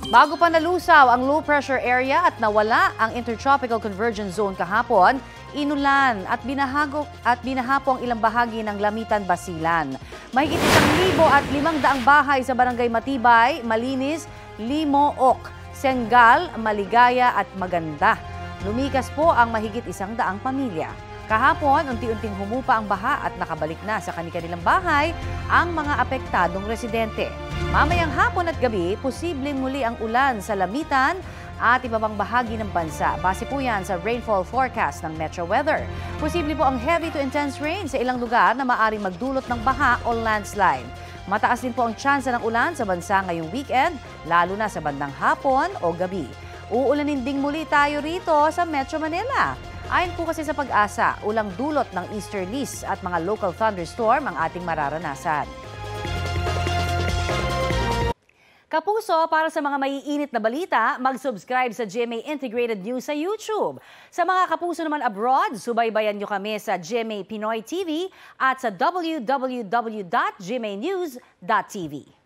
Bago pa nalusaw ang low pressure area at nawala ang intertropical convergence zone kahapon, inulan at binahapo ang ilang bahagi ng Lamitan, Basilan. Mahigit 1,500 bahay sa Barangay Matibay, Malinis, Limook, Sengal, Maligaya at Maganda. Lumikas po ang mahigit 100 pamilya. Kahapon, unti-unting humupa ang baha at nakabalik na sa kanilang bahay ang mga apektadong residente. Mamayang hapon at gabi, posibleng muli ang ulan sa Lamitan at iba pang bahagi ng bansa. Base po yan sa rainfall forecast ng Metro Weather. Posible po ang heavy to intense rain sa ilang lugar na maaaring magdulot ng baha o landslide. Mataas din po ang tsansa ng ulan sa bansa ngayong weekend, lalo na sa bandang hapon o gabi. Uulanin ding muli tayo rito sa Metro Manila. Ayon po kasi sa Pag-asa, ulang dulot ng easterlies at mga local thunderstorm ang ating mararanasan. Kapuso, para sa mga maiinit na balita, mag-subscribe sa GMA Integrated News sa YouTube. Sa mga kapuso naman abroad, subaybayan nyo kami sa GMA Pinoy TV at sa www.gmanews.tv.